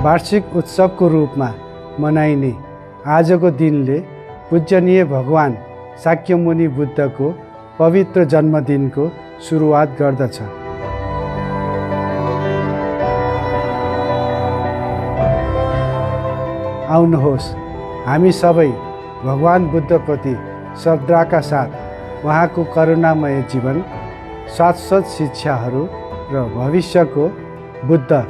वार्षिक उत्सवको रूपमा मनाइने आजको दिनले पूजनीय भगवान शाक्यमुनि बुद्धको पवित्र जन्मदिनको सुरुवात गर्दछ। आउनुहोस् हामी सबै भगवान बुद्धप्रति श्रद्धाका साथ उहाँको करुणामय जीवन, शाश्वत शिक्षाहरू र भविष्यको बुद्ध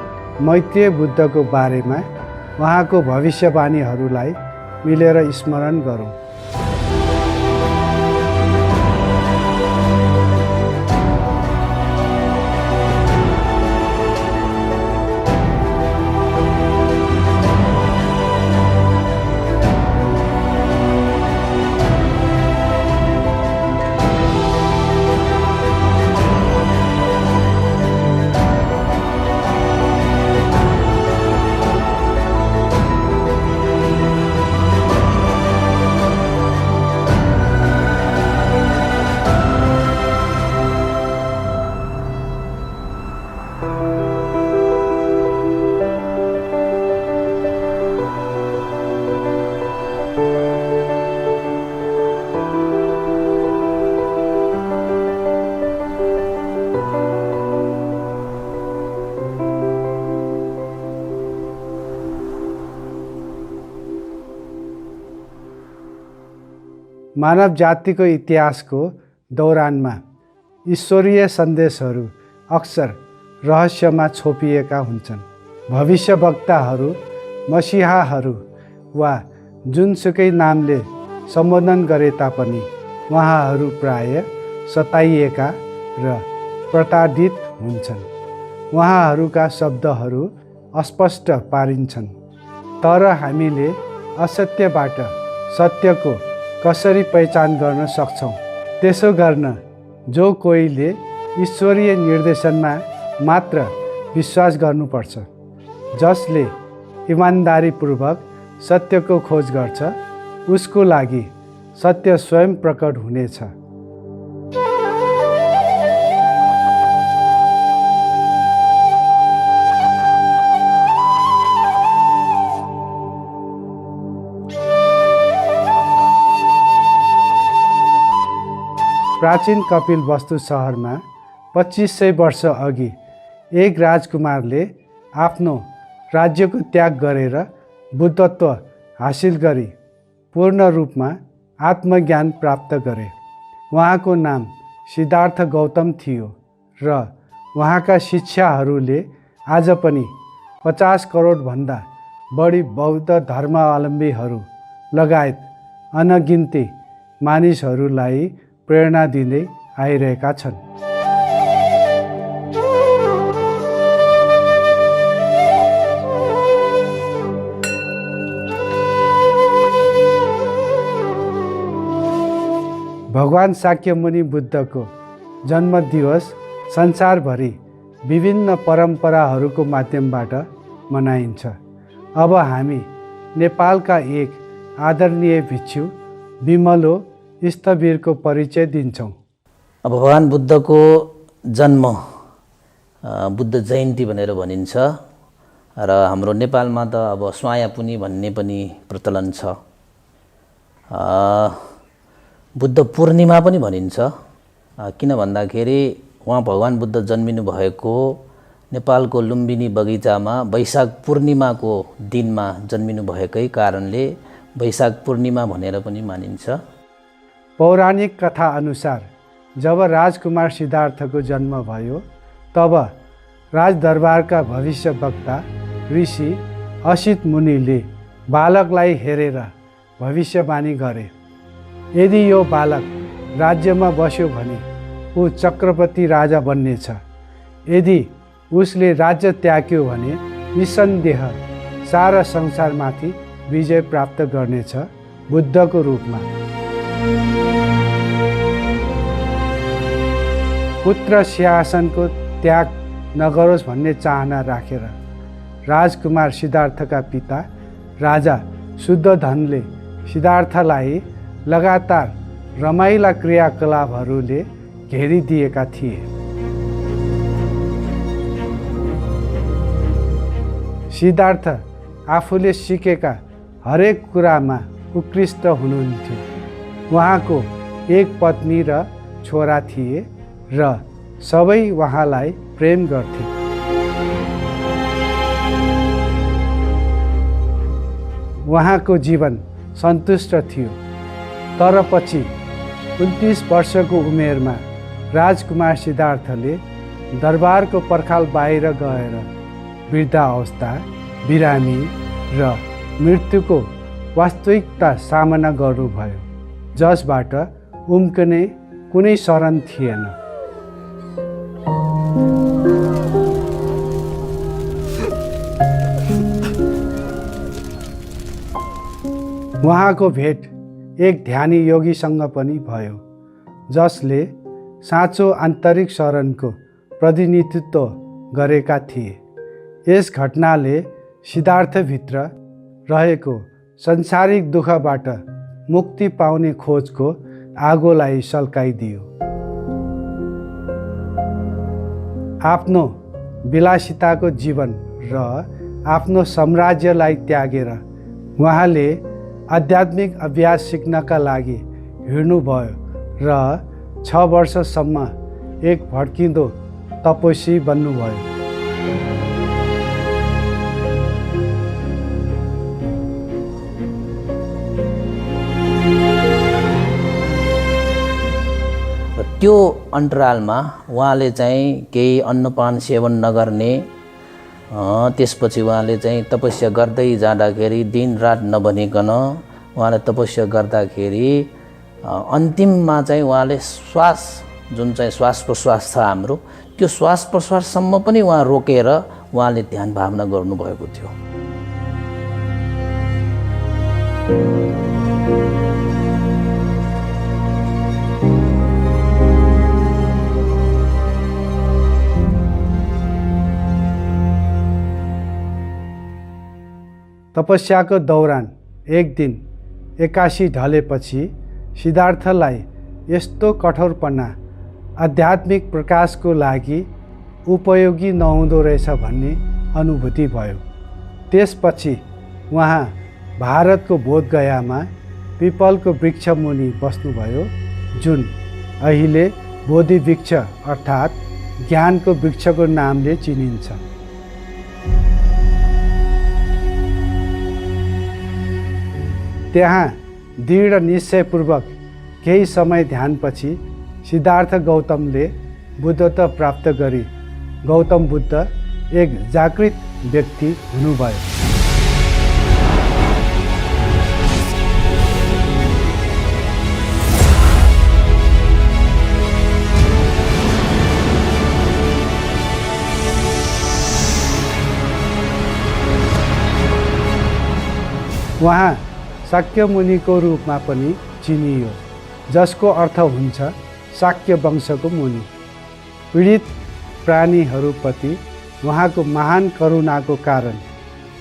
मैत्रेय बुद्धको बारेमा उहाँको भविष्यवाणीहरूलाई मिलेर स्मरण गरौँ। मानव जातिको इतिहासको दौरानमा ईश्वरीय सन्देशहरू अक्सर रहस्यमा छोपिएका हुन्छन्। भविष्यवक्ताहरू, मसिहाहरू वा जुनसुकै नामले सम्बोधन गरे तापनि उहाँहरू प्राय सताइएका र प्रताडित हुन्छन्। उहाँहरूका शब्दहरू अस्पष्ट पारिन्छन्, तर हामीले असत्यबाट सत्यको कसरी पहिचान गर्न सक्छौँ? त्यसो गर्न जो कोहीले ईश्वरीय निर्देशनमा मात्र विश्वास गर्नुपर्छ, जसले इमान्दारीपूर्वक सत्यको खोज गर्छ, उसको लागि सत्य स्वयं प्रकट हुनेछ। प्राचीन कपिलवस्तु सहरमा 2500 वर्ष अघि एक राजकुमारले आफ्नो राज्यको त्याग गरेर बुद्धत्व हासिल गरी पूर्ण रूपमा आत्मज्ञान प्राप्त गरे। उहाँको नाम सिद्धार्थ गौतम थियो र उहाँका शिक्षाहरूले आज पनि 50 करोडभन्दा बढी बौद्ध धर्मावलम्बीहरू लगायत अनगिन्ती मानिसहरूलाई प्रेरणा दिँदै आइरहेका छन्। भगवान शाक्यमुनि बुद्धको जन्मदिवस संसारभरि विभिन्न परम्पराहरूको माध्यमबाट मनाइन्छ। अब हामी नेपालका एक आदरणीय भिक्षु बिमलो स्थवीरको परिचय दिन्छौँ। अब भगवान बुद्धको जन्म बुद्ध जयन्ती भनेर भनिन्छ र हाम्रो नेपालमा त अब स्वायापुनी भन्ने पनि प्रचलन छ। बुद्ध पूर्णिमा पनि भनिन्छ, किन भन्दाखेरि उहाँ भगवान बुद्ध जन्मिनु भएको नेपालको लुम्बिनी बगैँचामा वैशाख पूर्णिमाको दिनमा जन्मिनु भएकै कारणले वैशाख पूर्णिमा भनेर पनि मानिन्छ। पौराणिक कथा अनुसार जब राजकुमार सिद्धार्थको जन्म भयो, तब राजदरबारका भविष्यवक्ता ऋषि असित मुनिले बालकलाई हेरेर भविष्यवाणी गरे। यदि यो बालक राज्यमा बस्यो भने ऊ चक्रवर्ती राजा बन्नेछ। यदि उसले राज्य त्याग्यो भने निसन्देह सारा संसारमाथि विजय प्राप्त गर्नेछ बुद्धको रूपमा। पुत्र सिंहासनको त्याग नगरोस् भन्ने चाहना राखेर राजकुमार सिद्धार्थका पिता राजा शुद्धोधनले सिद्धार्थलाई लगातार रमाइला क्रियाकलापहरूले घेरिदिएका थिए। सिद्धार्थ आफूले सिकेका हरेक कुरामा उत्कृष्ट हुनुहुन्थ्यो। उहाँको एक पत्नी र छोरा थिए र सबै उहाँलाई प्रेम गर्थे। उहाँको जीवन सन्तुष्ट थियो। तर पछि 29 वर्षको उमेरमा राजकुमार सिद्धार्थले दरबारको पर्खाल बाहिर गएर वृद्धावस्था, बिरामी र मृत्युको वास्तविकता सामना गर्नुभयो, जसबाट उम्कने कुनै शरण थिएन। उहाँको भेट एक ध्यानी योगीसँग पनि भयो, जसले साँचो आन्तरिक शरणको प्रतिनिधित्व गरेका थिए। यस घटनाले सिद्धार्थभित्र रहेको संसारिक दुःखबाट मुक्ति पाउने खोजको आगोलाई सल्काइदियो। आफ्नो विलासिताको जीवन र आफ्नो साम्राज्यलाई त्यागेर उहाँले आध्यात्मिक अभ्यास सिक्नका लागि हिँड्नुभयो र 6 वर्षसम्म एक भड्किँदो तपस्वी बन्नुभयो। त्यो अन्तरालमा उहाँले चाहिँ केही अन्नपान सेवन नगर्ने, त्यसपछि उहाँले चाहिँ तपस्या गर्दै जाँदाखेरि दिनरात नभनिकन उहाँले तपस्या गर्दाखेरि अन्तिममा चाहिँ उहाँले श्वास, जुन चाहिँ श्वास प्रश्वास छ हाम्रो, त्यो श्वास प्रश्वाससम्म पनि उहाँ रोकेर उहाँले ध्यान भावना गर्नुभएको थियो। तपस्याको दौरान एक दिन एकासी ढलेपछि सिद्धार्थलाई यस्तो कठोरपना आध्यात्मिक प्रकाशको लागि उपयोगी नहुँदो रहेछ भन्ने अनुभूति भयो। त्यसपछि उहाँ भारतको बोधगयामा पिपलको वृक्ष मुनि बस्नुभयो, जुन अहिले बोधि वृक्ष अर्थात् ज्ञानको वृक्षको नामले चिनिन्छ। त्यहाँ दृढ निश्चयपूर्वक केही समय ध्यानपछि सिद्धार्थ गौतमले बुद्धत्व प्राप्त गरी गौतम बुद्ध एक जागृत व्यक्ति हुनुभयो। उहाँ शाक्य मुनिको रूपमा पनि चिनियो, जसको अर्थ हुन्छ शाक्य वंशको मुनि। पीडित प्राणीहरूप्रति उहाँको महान करुणाको कारण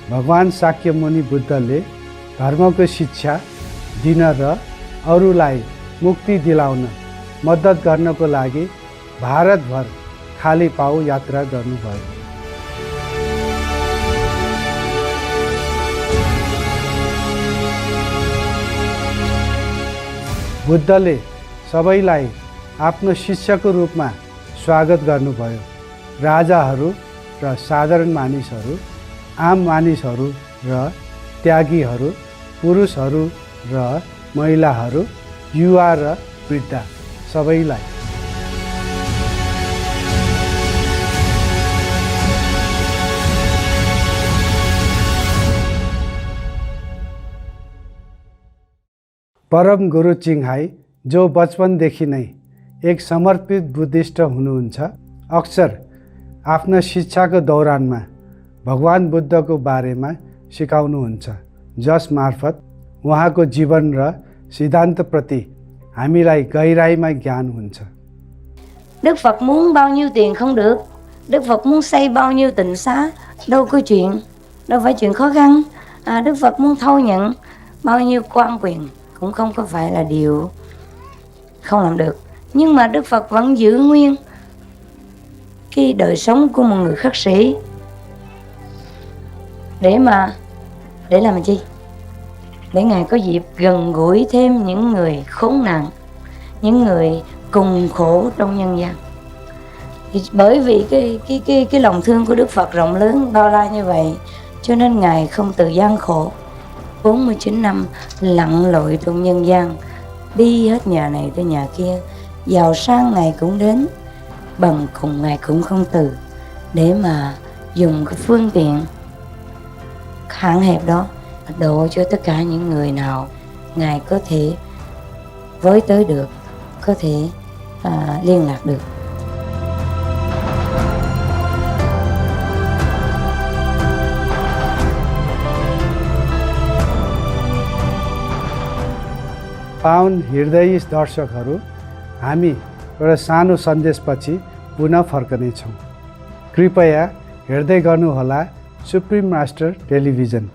भगवान शाक्य मुनि बुद्धले धर्मको शिक्षा दिन र अरूलाई मुक्ति दिलाउन मद्दत गर्नको लागि भारतभर खाली पाउ यात्रा गर्नुभयो। बुद्धले सबैलाई आफ्नो शिष्यको रूपमा स्वागत गर्नुभयो। राजाहरू र साधारण मानिसहरू, आम मानिसहरू र त्यागीहरू, पुरुषहरू र महिलाहरू, युवा र वृद्ध सबैलाई। परम गुरु चिङहाई, जो बचपनदेखि नै एक समर्पित बुद्धिस्ट हुनुहुन्छ, अक्सर आफ्नो शिक्षाको दौरानमा भगवान बुद्धको बारेमा सिकाउनुहुन्छ, जस मार्फत उहाँको जीवन र सिद्धान्तप्रति हामीलाई गहिराईमा ज्ञान हुन्छ। Đức Phật muốn bao nhiêu tiền không được, Đức Phật muốn xây bao nhiêu tịnh xá, đâu phải chuyện khó khăn. Đức Phật muốn thâu nhận bao nhiêu quan quyền cũng không có phải là điều không làm được. Nhưng mà Đức Phật vẫn giữ nguyên cái đời sống của một người khất sĩ. để làm chi? Để Ngài có dịp gần gũi thêm những người khốn nạn, những người cùng khổ trong nhân gian. Thì bởi vì cái lòng thương của Đức Phật rộng lớn bao la như vậy, cho nên Ngài không từ gian khổ 49 năm lặn lội trong nhân gian, đi hết nhà này tới nhà kia, giàu sang Ngài cũng đến, bần cùng Ngài cũng không từ, để mà dùng cái phương tiện hạn hẹp đó độ cho tất cả những người nào Ngài có thể với tới được, có thể liên lạc được. पावन हृदयी दर्शकहरू, हामी एउटा सानो सन्देशपछि पुनः फर्कनेछौँ। कृपया हेर्दै गर्नुहोला supreme master television.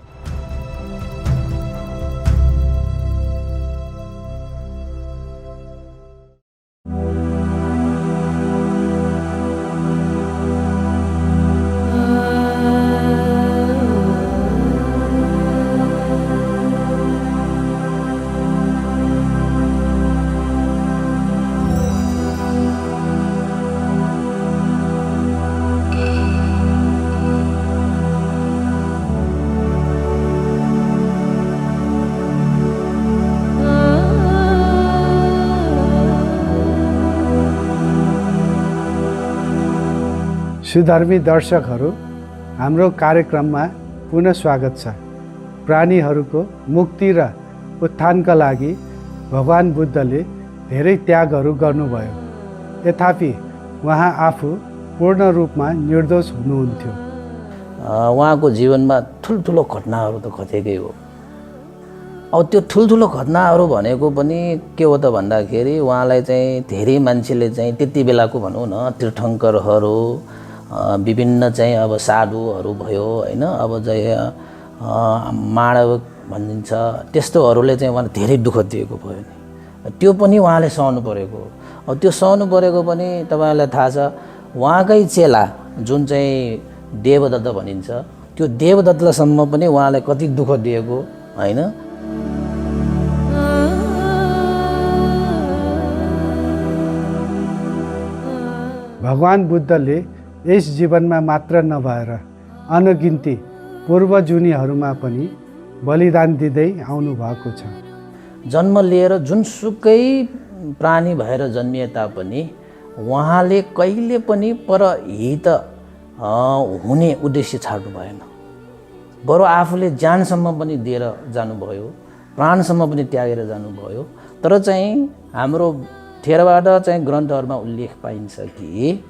सुधर्मी दर्शकहरू, हाम्रो कार्यक्रममा पुनः स्वागत छ। प्राणीहरूको मुक्ति र उत्थानका लागि भगवान बुद्धले धेरै त्यागहरू गर्नुभयो, तथापि उहाँ आफू पूर्ण रूपमा निर्दोष हुनुहुन्थ्यो। उहाँको जीवनमा ठुल्ठुलो घटनाहरू त घटेकै हो। अब त्यो ठुल्ठुलो घटनाहरू भनेको पनि के हो त भन्दाखेरि उहाँलाई चाहिँ धेरै मान्छेले चाहिँ त्यति बेलाको भनौँ न तीर्थङ्करहरू, विभिन्न चाहिँ अब साधुहरू भयो हैन, अब चाहिँ मानव भनिन्छ, त्यस्तोहरूले चाहिँ उहाँले धेरै दुःख दिएको भयो नि, त्यो पनि उहाँले सहनु परेको। अब त्यो सहनु परेको पनि तपाईँलाई थाहा छ, उहाँकै चेला जुन चाहिँ देवदत्त भनिन्छ, त्यो देवदत्तसम्म पनि उहाँले कति दुःख दिएको हैन। भगवान बुद्धले यस जीवनमा मात्र नभएर अनगिन्ती पूर्व जुनीहरूमा पनि बलिदान दिँदै आउनु भएको छ। जन्म लिएर जुनसुकै प्राणी भएर जन्मिए तापनि उहाँले कहिले पनि परहित हुने उद्देश्य छाड्नु भएन। बरु आफूले ज्यानसम्म पनि दिएर जानुभयो, प्राणसम्म पनि त्यागेर जानुभयो। तर चाहिँ हाम्रो थेरवाद चाहिँ ग्रन्थहरूमा उल्लेख पाइन्छ कि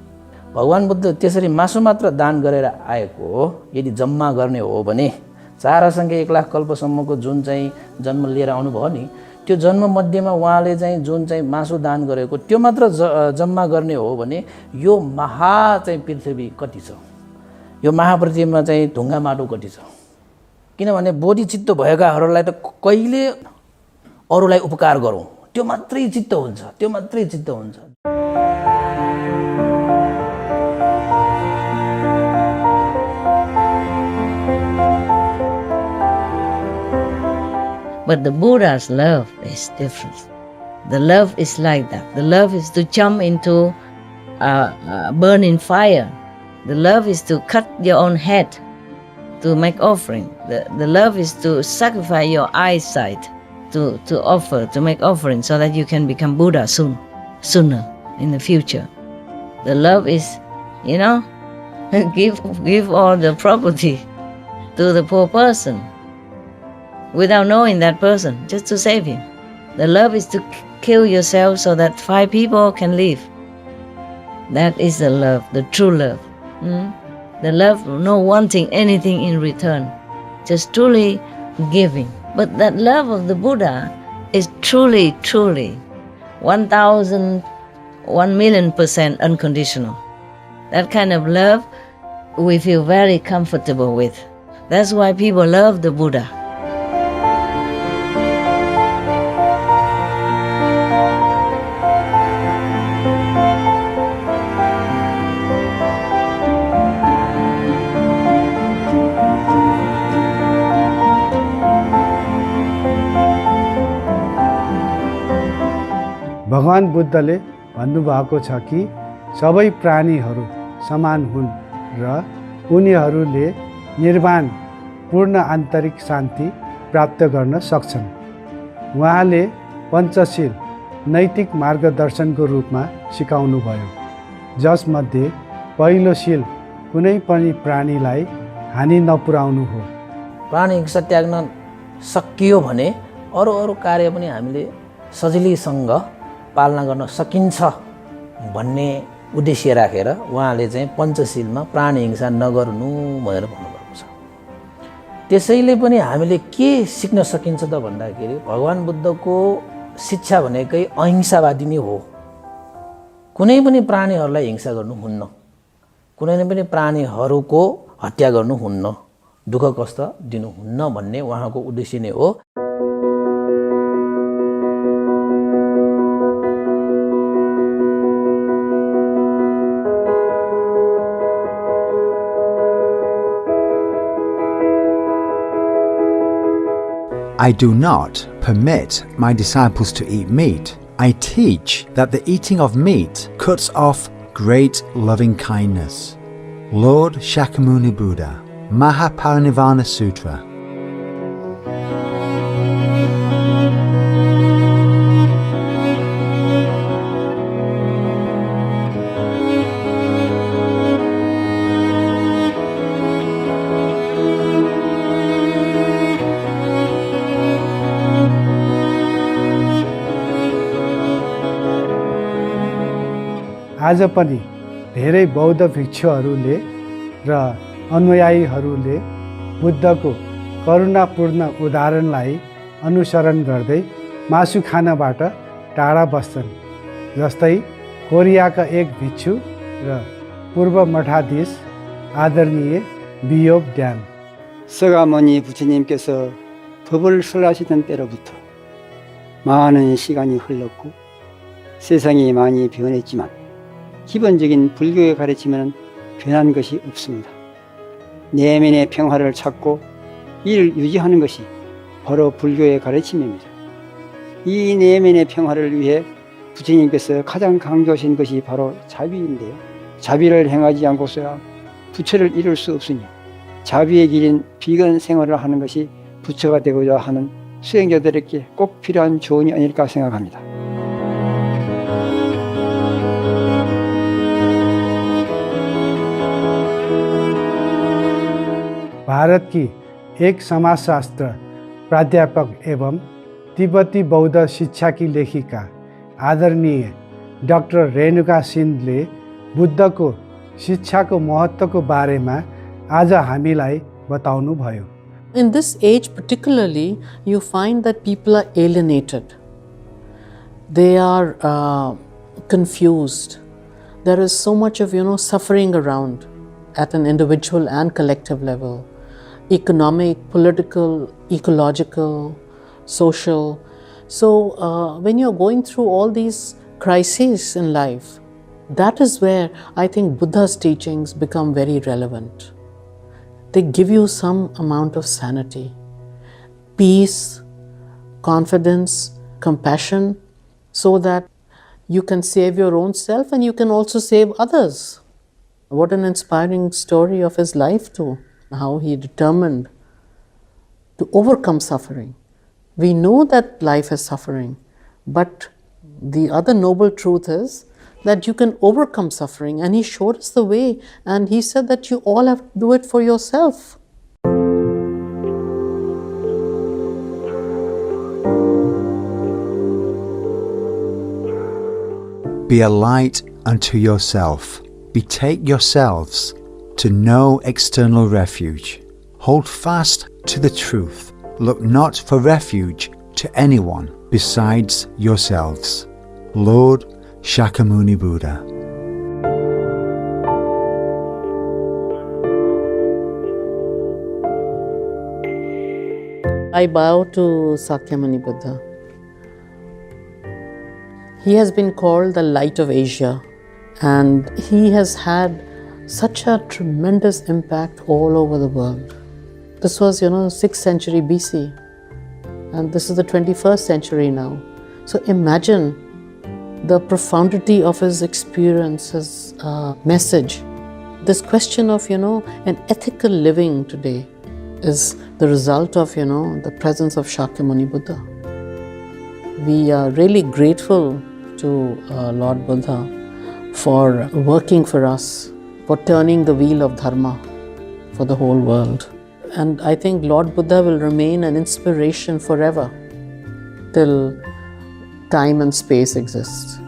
भगवान बुद्ध त्यसरी मासु मात्र दान गरेर आएको यदि जम्मा गर्ने हो भने 4,1 लाख कल्पसम्मको जुन चाहिँ जन्म लिएर आउनुभयो नि, त्यो जन्म मध्येमा उहाँले चाहिँ जुन चाहिँ मासु दान गरेको त्यो मात्र जम्मा गर्ने हो भने यो महा चाहिँ पृथ्वी कति छ, यो महापृथ्वीमा चाहिँ ढुङ्गा माटो कति छ। किनभने बोधिचित्त भएकाहरूलाई त कहिले अरूलाई उपकार गरौँ त्यो मात्रै चित्त हुन्छ, त्यो मात्रै चित्त हुन्छ। But the Buddha's love is different. The love is like that. The love is to jump into burning fire. The love is to cut your own head to make offering. The love is to sacrifice your eyesight to offer, to make offering so that you can become Buddha sooner in the future. The love is, give all the property to the poor person without knowing that person, just to save him. The love is to kill yourself so that 5 people can live. That is the love, the true love. The love, no wanting anything in return, just truly giving. But that love of the Buddha is truly, 1,000,000% unconditional. That kind of love we feel very comfortable with. That's why people love the Buddha. भगवान् बुद्धले भन्नुभएको छ कि सबै प्राणीहरू समान हुन् र उनीहरूले निर्वाण पूर्ण आन्तरिक शान्ति प्राप्त गर्न सक्छन्। उहाँले पञ्चशील नैतिक मार्गदर्शनको रूपमा सिकाउनुभयो, जसमध्ये पहिलो शील कुनै पनि प्राणीलाई हानि नपुर्याउनु हो। प्राणी हिंसा त्याग्न सकियो भने अरू अरू कार्य पनि हामीले सजिलैसँग पालना गर्न सकिन्छ भन्ने उद्देश्य राखेर उहाँले चाहिँ पञ्चशीलमा प्राणी हिंसा नगर्नु भनेर भन्नुभएको छ। त्यसैले पनि हामीले के सिक्न सकिन्छ त भन्दाखेरि भगवान् बुद्धको शिक्षा भनेकै अहिंसावादी नै हो। कुनै पनि प्राणीहरूलाई हिंसा गर्नुहुन्न, कुनै पनि प्राणीहरूको हत्या गर्नुहुन्न, दुःख कष्ट दिनुहुन्न भन्ने उहाँको उद्देश्य नै हो। I do not permit my disciples to eat meat. I teach that the eating of meat cuts off great loving kindness. Lord Shakyamuni Buddha, Mahaparinirvana Sutra. आज पनि धेरै बौद्ध भिक्षुहरूले र अनुयायीहरूले बुद्धको करुणापूर्ण उदाहरणलाई अनुसरण गर्दै मासु खानबाट टाढा बस्छन्। जस्तै कोरियाका एक भिक्षु र पूर्व मठाधीश आदरणीय बियोग ध्यान। 서가모니 부처님께서 법을 설하시던 때로부터 많은 시간이 흘렀고 세상이 많이 변했지만 기본적인 불교의 가르침에는 변한 것이 없습니다. 내면의 평화를 찾고 이를 유지하는 것이 바로 불교의 가르침입니다. 이 내면의 평화를 위해 부처님께서 가장 강조하신 것이 바로 자비인데요. 자비를 행하지 않고서야 부처를 이룰 수 없으니 자비의 길인 비건 생활을 하는 것이 부처가 되고자 하는 수행자들에게 꼭 필요한 조언이 아닐까 생각합니다. भारत की एक समाजशास्त्र प्राध्यापक एवं तिब्बती बौद्ध शिक्षा की लेखिका आदरणीय डाक्टर रेणुका सिंहले बुद्धको शिक्षाको महत्त्वको बारेमा आज हामीलाई बताउनु भयो। In this age particularly, you find that people are alienated. They are confused. There is so much of, suffering around at an individual and collective level. Economic, political, ecological, social. So when you're going through all these crises in life, that is where I think Buddha's teachings become very relevant. They give you some amount of sanity, peace, confidence, compassion, so that you can save your own self and you can also save others. What an inspiring story of his life too, how he determined to overcome suffering. We know that life is suffering, but the other noble truth is that you can overcome suffering, and he showed us the way, and he said that you all have to do it for yourself. Be a light unto yourself. Betake yourselves to no external refuge. Hold fast to the truth. Look not for refuge to anyone besides yourselves. Lord Shakyamuni Buddha. I bow to Sakyamuni Buddha. He has been called the light of Asia, and he has had such a tremendous impact all over the world. This was, 6th century BC, and this is the 21st century now. So imagine the profundity of his experience, his message. This question of, an ethical living today is the result of, the presence of Shakyamuni Buddha. We are really grateful to Lord Buddha for working for us, for turning the wheel of Dharma for the whole world. And I think Lord Buddha will remain an inspiration forever till time and space exist.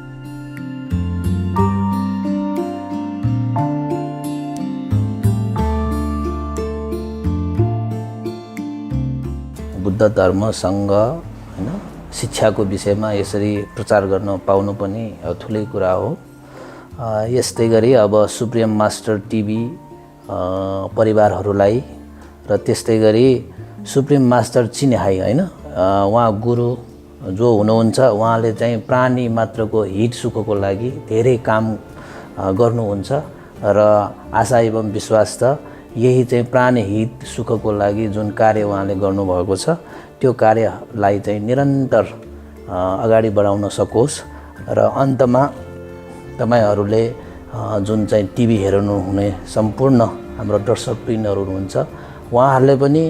Buddha धर्म सङ्घ हैन शिक्षाको विषयमा यसरी प्रचार गर्न पाउनु पनि ठुलै कुरा हो। यस्तै गरी अब सुप्रिम मास्टर टिभी परिवारहरूलाई र त्यस्तै गरी सुप्रिम मास्टर चिन्हाई हैन उहाँ गुरु जो हुनुहुन्छ उहाँले चाहिँ प्राणी मात्रको हित सुखको लागि धेरै काम गर्नुहुन्छ र आशा एवं विश्वास त यही चाहिँ प्राणी हित सुखको लागि जुन कार्य उहाँले गर्नुभएको छ त्यो कार्यलाई चाहिँ निरन्तर अगाडि बढाउन सकोस् र अन्तमा तपाईहरूले जुन चाहिँ टिभी हेर्नु हुने सम्पूर्ण हाम्रो दर्शकवृन्दहरू हुनुहुन्छ उहाँहरूले पनि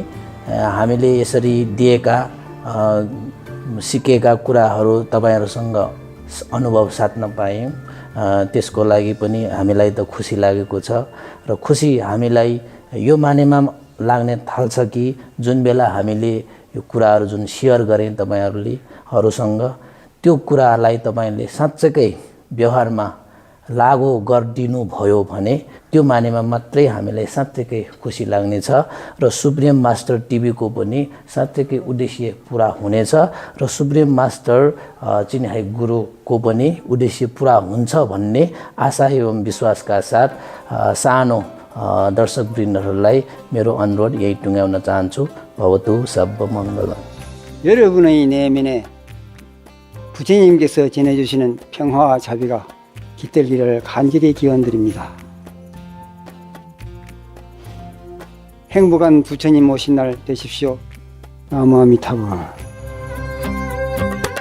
हामीले यसरी दिएका सिकेका कुराहरू तपाईहरुसँग अनुभव साट्न पायौं त्यसको लागि पनि हामीलाई त खुसी लागेको छ र खुसी हामीलाई यो मानेमा लाग्ने थाल्छ कि जुन बेला हामीले यो कुराहरू जुन शेयर गरे तपाईहरुसँग त्यो कुरालाई तपाईले साच्चै व्यवहारमा लागू गरिदिनु भयो भने त्यो मानेमा मात्रै हामीलाई साच्चै खुसी लाग्ने छ र सुप्रिम मास्टर टिभी को पनि साच्चै उद्देश्य पूरा हुनेछ र सुप्रिम मास्टर चिन्हाई गुरु को पनि उद्देश्य पूरा हुन्छ भन्ने आशा एवं विश्वासका साथ सानो दर्शकवृन्दहरूलाई मेरो अनुरोध यही टुङ्ग्याउन चाहन्छु। भवतु सब मंगल। 여러분의 내면에 부처님께서 전해주시는 평화와 자비가 깃들기를 간절히 기원드립니다. 행복한 부처님 오신 날 되십시오. 나무아미타불.